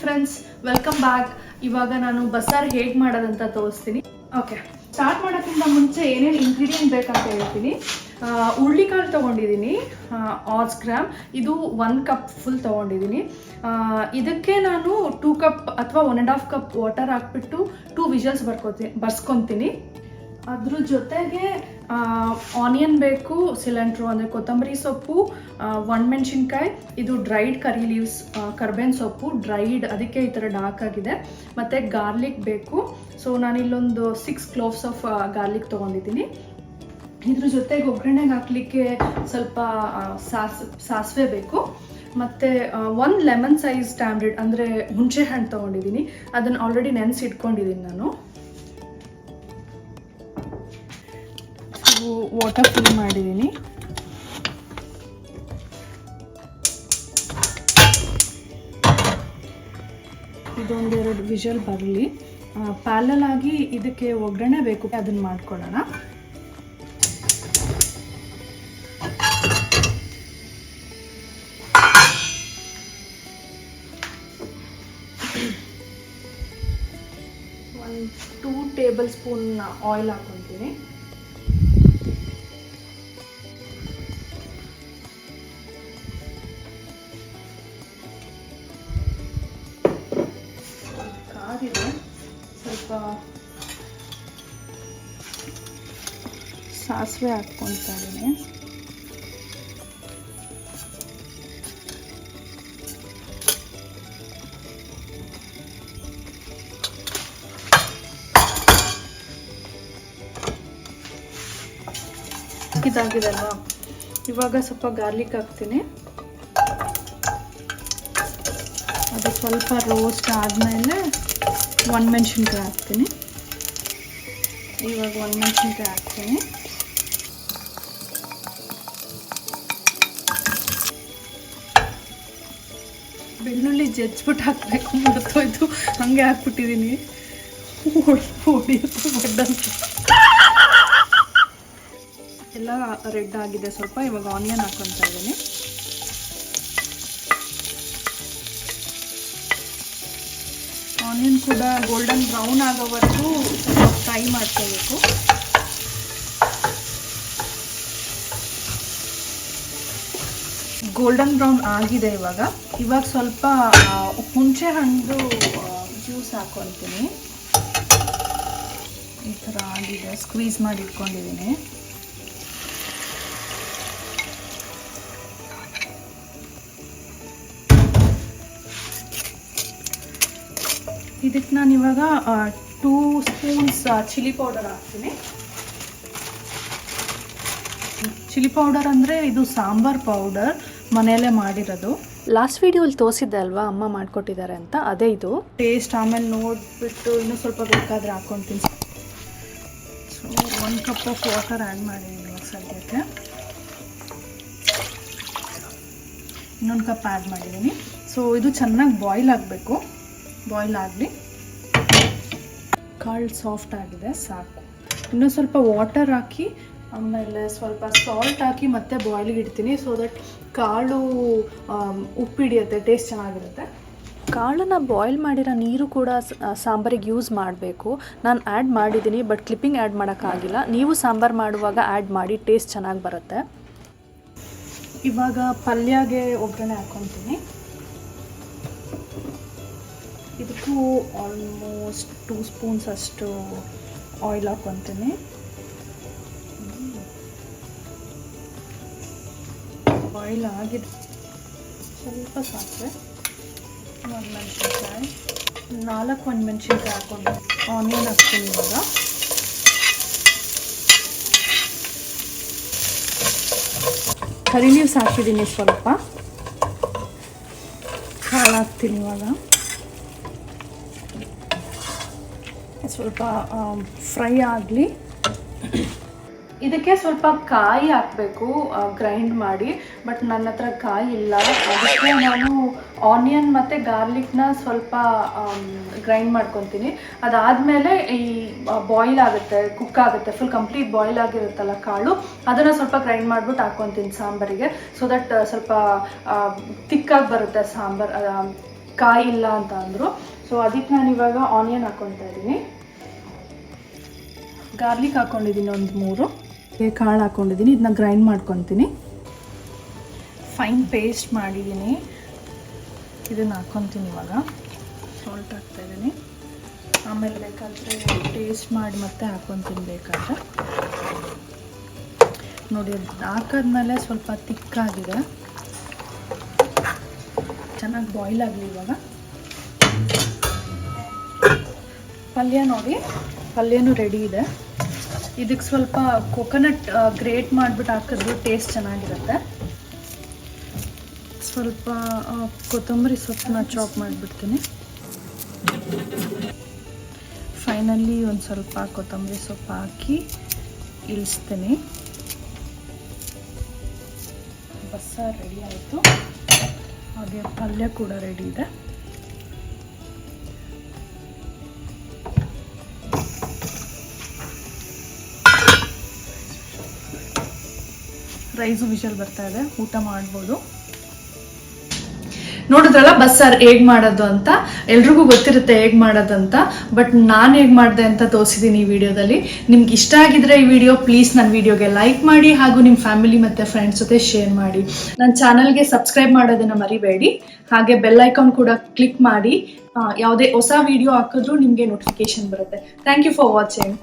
Friends, welcome back. ಇವಾಗ ನಾನು ಬಸ್ಸಾರು ಹೇಗೆ ಮಾಡೋದಂತ ತೋರಿಸ್ತೀನಿ. ಓಕೆ, ಸ್ಟಾರ್ಟ್ ಮಾಡೋಕ್ಕಿಂತ ಮುಂಚೆ ಏನೇನು ಇಂಗ್ರೀಡಿಯೆಂಟ್ ಬೇಕಂತ ಹೇಳ್ತೀನಿ. ಹುರುಳಿಕಾಳು ತೊಗೊಂಡಿದ್ದೀನಿ 100 ಗ್ರಾಮ್, ಇದು 1 ಕಪ್ ಫುಲ್ ತೊಗೊಂಡಿದ್ದೀನಿ. ಇದಕ್ಕೆ ನಾನು 2 ಕಪ್ ಅಥವಾ 1.5 ಕಪ್ ವಾಟರ್ ಹಾಕ್ಬಿಟ್ಟು 2 ವಿಷಲ್ಸ್ ಬರ್ಸ್ಕೊತೀನಿ. ಅದ್ರ ಜೊತೆಗೆ ಆನಿಯನ್ ಬೇಕು, ಸಿಲೆಂಟ್ರು ಅಂದರೆ ಕೊತ್ತಂಬರಿ ಸೊಪ್ಪು, ಒಣಮೆಣ್ಸಿನ್ಕಾಯಿ, ಇದು ಡ್ರೈಡ್ ಕರಿ ಲೀವ್ಸ್, ಕರ್ಬೇವಿನ ಸೊಪ್ಪು ಡ್ರೈಡ್, ಅದಕ್ಕೆ ಈ ಥರ ಡಾರ್ಕ್ ಆಗಿದೆ, ಮತ್ತು ಗಾರ್ಲಿಕ್ ಬೇಕು. ಸೊ ನಾನಿಲ್ಲೊಂದು 6 ಕ್ಲೋವ್ಸ್ ಆಫ್ ಗಾರ್ಲಿಕ್ ತೊಗೊಂಡಿದ್ದೀನಿ. ಇದ್ರ ಜೊತೆಗೆ ಒಗ್ಗರಣೆಗೆ ಹಾಕಲಿಕ್ಕೆ ಸ್ವಲ್ಪ ಸಾಸಿವೆ ಬೇಕು, ಮತ್ತು 1 ಲೆಮನ್ ಸೈಜ್ ಟ್ಯಾಮ್ರಿಡ್ ಅಂದರೆ ಹುಣಸೆ ಹಣ್ಣು ತೊಗೊಂಡಿದ್ದೀನಿ. ಅದನ್ನು ಆಲ್ರೆಡಿ ನೆನೆಸಿಟ್ಕೊಂಡಿದ್ದೀನಿ ನಾನು. ವಾಟರ್ ಫಿಲ್ ಮಾಡಿದ್ದೀನಿ. ಇದೊಂದೆರಡು ವಿಷಲ್ ಬರಲಿ. ಪ್ಯಾರಲಲ್ ಆಗಿ ಇದಕ್ಕೆ ಒಗ್ಗರಣೆ ಬೇಕು, ಅದನ್ನು ಮಾಡ್ಕೊಳ್ಳೋಣ. ಒಂದು 2 ಟೇಬಲ್ ಸ್ಪೂನ್ ಆಯಿಲ್ ಹಾಕೊತೀನಿ. ಸ್ವಲ್ಪ ಸಾಸಿವೆ ಹಾಕ್ಕೊಳ್ತಾ ಇದ್ದೀನಿ. ಇದಾಗಿದಲ್ವಾ, ಇವಾಗ ಸ್ವಲ್ಪ ಗಾರ್ಲಿಕ್ ಹಾಕ್ತೀನಿ. ಅದು ಸ್ವಲ್ಪ ರೋಸ್ಟ್ ಆದಮೇಲೆ ಒಣಮೆಣ್ಸಿನ್ಕಾಯಿ ಹಾಕ್ತೀನಿ. ಇವಾಗ ಒಣಮೆಣ್ಸಿನ್ಕಾಯಿ ಹಾಕ್ತೀನಿ. ಬೆಳ್ಳುಳ್ಳಿ ಜಜ್ಜಿಬಿಟ್ಟು ಹಾಕಬೇಕು, ಮರ್ತೋಯ್ತು, ಹಾಗೆ ಹಾಕ್ಬಿಟ್ಟಿದ್ದೀನಿ. ಎಲ್ಲ ರೆಡ್ ಆಗಿದೆ ಸ್ವಲ್ಪ. ಇವಾಗ ಆನಿಯನ್ ಹಾಕ್ಕೊತಾ ಇದ್ದೀನಿ. ಆನಿಯನ್ ಕೂಡ ಗೋಲ್ಡನ್ ಬ್ರೌನ್ ಆಗೋವರೆಗೂ ಸ್ವಲ್ಪ ಫ್ರೈ ಮಾಡ್ಕೋಬೇಕು. ಗೋಲ್ಡನ್ ಬ್ರೌನ್ ಆಗಿದೆ. ಇವಾಗ ಸ್ವಲ್ಪ ಹುಣಸೆ ಹಣ್ಣು ಜ್ಯೂಸ್ ಹಾಕ್ಕೊತೀನಿ. ಈ ಥರ ಆಗಿದೆ, ಸ್ಕ್ವೀಸ್ ಮಾಡಿ ಇಟ್ಕೊಂಡಿದ್ದೀನಿ. ಇದಕ್ಕೆ ನಾನು ಇವಾಗ 2 ಸ್ಪೂನ್ಸ್ ಚಿಲ್ಲಿ ಪೌಡರ್ ಹಾಕ್ತೀನಿ. ಚಿಲ್ಲಿ ಪೌಡರ್ ಅಂದರೆ ಇದು ಸಾಂಬಾರ್ ಪೌಡರ್, ಮನೆಯಲ್ಲೇ ಮಾಡಿರೋದು. ಲಾಸ್ಟ್ ವಿಡಿಯೋಲಿ ತೋರಿಸಿದ್ದೆ ಅಲ್ವಾ ಅಮ್ಮ ಮಾಡಿಕೊಟ್ಟಿದ್ದಾರೆ ಅಂತ, ಅದೇ ಇದು. ಟೇಸ್ಟ್ ಆಮೇಲೆ ನೋಡಿಬಿಟ್ಟು ಇನ್ನೂ ಸ್ವಲ್ಪ ಬೇಕಾದರೆ ಹಾಕ್ಕೊತೀನಿ. So 1 cup of water add ಮಾಡಿದ್ದೀನಿ ಇವಾಗ ಸದ್ಯಕ್ಕೆ. ಇನ್ನೊಂದು ಕಪ್ ಆ್ಯಡ್ ಮಾಡಿದ್ದೀನಿ. ಸೊ ಇದು ಚೆನ್ನಾಗಿ ಬಾಯ್ಲ್ ಆಗಬೇಕು. ಬಾಯ್ಲ್ ಆಗಲಿ. ಕಾಳು ಸಾಫ್ಟ್ ಆಗಿದೆ, ಸಾಕು. ಇನ್ನೂ ಸ್ವಲ್ಪ ವಾಟರ್ ಹಾಕಿ, ಆಮೇಲೆ ಸ್ವಲ್ಪ ಸಾಲ್ಟ್ ಹಾಕಿ ಮತ್ತೆ ಬಾಯ್ಲಿಗೆ ಇಡ್ತೀನಿ. ಸೊ ದಟ್ ಕಾಳು ಉಪ್ಪು ಹಿಡಿಯುತ್ತೆ, ಟೇಸ್ಟ್ ಚೆನ್ನಾಗಿರುತ್ತೆ. ಕಾಳನ್ನು ಬಾಯ್ಲ್ ಮಾಡಿರೋ ನೀರು ಕೂಡ ಸಾಂಬಾರಿಗೆ ಯೂಸ್ ಮಾಡಬೇಕು. ನಾನು ಆ್ಯಡ್ ಮಾಡಿದ್ದೀನಿ, ಬಟ್ ಕ್ಲಿಪ್ಪಿಂಗ್ ಆ್ಯಡ್ ಮಾಡೋಕ್ಕಾಗಿಲ್ಲ. ನೀವು ಸಾಂಬಾರು ಮಾಡುವಾಗ ಆ್ಯಡ್ ಮಾಡಿ, ಟೇಸ್ಟ್ ಚೆನ್ನಾಗಿ ಬರುತ್ತೆ. ಇವಾಗ ಪಲ್ಯಗೆ ಒಗ್ಗರಣೆ ಹಾಕ್ಕೊತೀನಿ. ಇದಕ್ಕೂ ಆಲ್ಮೋಸ್ಟ್ 2 ಸ್ಪೂನ್ಸ್ ಅಷ್ಟು ಆಯಿಲ್ ಹಾಕ್ಕೊತೀನಿ. ಆಯಿಲ್ ಆಗಿದೆ, ಸ್ವಲ್ಪ ಸಾಸಿವೆ, ಒಣಮೆಣ್ಸಿನ್ಕಾಯಿ, 4 ಒಣಮೆಣ್ಸಿನ್ಕಾಯಿ ಹಾಕ್ಕೊಂಡು ಆನಿಯನ್ ಹಾಕ್ತೀನಿ. ಇವಾಗ ಕರಿ ಲೀವ್ಸ್ ಹಾಕಿದ್ದೀನಿ, ಸ್ವಲ್ಪ ಕಾಳು ಹಾಕ್ತೀನಿ. ಇವಾಗ ಸ್ವಲ್ಪ ಫ್ರೈ ಆಗಲಿ. ಇದಕ್ಕೆ ಸ್ವಲ್ಪ ಕಾಯಿ ಹಾಕಬೇಕು, ಗ್ರೈಂಡ್ ಮಾಡಿ, ಬಟ್ ನನ್ನ ಹತ್ರ ಕಾಯಿ ಇಲ್ಲ. ಅದಕ್ಕೆ ನಾನು ಆನಿಯನ್ ಮತ್ತು ಗಾರ್ಲಿಕ್ನ ಸ್ವಲ್ಪ ಗ್ರೈಂಡ್ ಮಾಡ್ಕೊತೀನಿ. ಅದಾದಮೇಲೆ ಈ ಬಾಯ್ಲ್ ಆಗುತ್ತೆ, ಕುಕ್ ಆಗುತ್ತೆ, ಫುಲ್ ಕಂಪ್ಲೀಟ್ ಬಾಯ್ಲ್ ಆಗಿರುತ್ತಲ್ಲ ಕಾಳು, ಅದನ್ನು ಸ್ವಲ್ಪ ಗ್ರೈಂಡ್ ಮಾಡಿಬಿಟ್ಟು ಹಾಕ್ಕೊತೀನಿ ಸಾಂಬಾರಿಗೆ. ಸೊ ದಟ್ ಸ್ವಲ್ಪ ತಿಕ್ಕಾಗಿ ಬರುತ್ತೆ ಸಾಂಬಾರು. ಕಾಯಿ ಇಲ್ಲ ಅಂತ ಅಂದರು. ಸೊ ಅದಕ್ಕೆ ನಾನು ಇವಾಗ ಆನಿಯನ್ ಹಾಕ್ಕೊತಾ ಇದ್ದೀನಿ. ಗಾರ್ಲಿಕ್ ಹಾಕ್ಕೊಂಡಿದ್ದೀನಿ ಒಂದು 3 ಕಾಳು ಹಾಕ್ಕೊಂಡಿದ್ದೀನಿ. ಇದನ್ನ ಗ್ರೈಂಡ್ ಮಾಡ್ಕೊತೀನಿ. ಫೈನ್ ಪೇಸ್ಟ್ ಮಾಡಿದ್ದೀನಿ. ಇದನ್ನು ಹಾಕ್ಕೊತೀನಿ ಇವಾಗ. ಸಾಲ್ಟ್ ಹಾಕ್ತಾಯಿದ್ದೀನಿ. ಆಮೇಲೆ ಬೇಕಾದರೆ ಟೇಸ್ಟ್ ಮಾಡಿ ಮತ್ತೆ ಹಾಕ್ಕೊತೀನಿ ಬೇಕಾದರೆ. ನೋಡಿ ಅದು ಹಾಕಿದ್ಮೇಲೆ ಸ್ವಲ್ಪ ತಿಕ್ಕಾಗಿದೆ. ಚೆನ್ನಾಗಿ ಬಾಯ್ಲ್ ಆಗಲಿ ಇವಾಗ. ಪಲ್ಯ ನೋಡಿ, ಪಲ್ಯನೂ ರೆಡಿ ಇದೆ. ಇದಕ್ಕೆ ಸ್ವಲ್ಪ ಕೊಕೊನಟ್ ಗ್ರೇಟ್ ಮಾಡಿಬಿಟ್ಟು ಹಾಕಿದ್ರು ಟೇಸ್ಟ್ ಚೆನ್ನಾಗಿರುತ್ತೆ. ಸ್ವಲ್ಪ ಕೊತ್ತಂಬರಿ ಸೊಪ್ಪನ್ನ ಚಾಪ್ ಮಾಡಿಬಿಡ್ತೀನಿ. ಫೈನಲಿ ಒಂದು ಸ್ವಲ್ಪ ಕೊತ್ತಂಬರಿ ಸೊಪ್ಪು ಹಾಕಿ ಇಳಿಸ್ತೀನಿ. ಬಸ್ಸಾರು ರೆಡಿ ಆಯಿತು. ಹಾಗೆ ಪಲ್ಯ ಕೂಡ ರೆಡಿ ಇದೆ. ರೈಸು ವಿಷಲ್ ಬರ್ತಾ ಇದೆ, ಊಟ ಮಾಡ್ಬೋದು. ನೋಡಿದ್ರಲ್ಲ ಬಸ್ಸಾರು ಹೇಗೆ ಮಾಡೋದು ಅಂತ. ಎಲ್ರಿಗೂ ಗೊತ್ತಿರುತ್ತೆ ಹೇಗೆ ಮಾಡೋದಂತ, ಬಟ್ ನಾನು ಹೇಗೆ ಮಾಡಿದೆ ಅಂತ ತೋರಿಸಿದ್ದೀನಿ ಈ ವಿಡಿಯೋದಲ್ಲಿ. ನಿಮ್ಗೆ ಇಷ್ಟ ಆಗಿದ್ರೆ ಈ ವಿಡಿಯೋ ಪ್ಲೀಸ್ ನನ್ನ ವಿಡಿಯೋಗೆ ಲೈಕ್ ಮಾಡಿ, ಹಾಗೂ ನಿಮ್ಮ ಫ್ಯಾಮಿಲಿ ಮತ್ತು ಫ್ರೆಂಡ್ಸ್ ಜೊತೆ ಶೇರ್ ಮಾಡಿ. ನನ್ನ ಚಾನಲ್ಗೆ ಸಬ್ಸ್ಕ್ರೈಬ್ ಮಾಡೋದನ್ನು ಮರಿಬೇಡಿ. ಹಾಗೆ ಬೆಲ್ ಐಕಾನ್ ಕೂಡ ಕ್ಲಿಕ್ ಮಾಡಿ. ಯಾವುದೇ ಹೊಸ ವಿಡಿಯೋ ಹಾಕಿದ್ರೂ ನಿಮಗೆ ನೋಟಿಫಿಕೇಶನ್ ಬರುತ್ತೆ. Thank you for watching.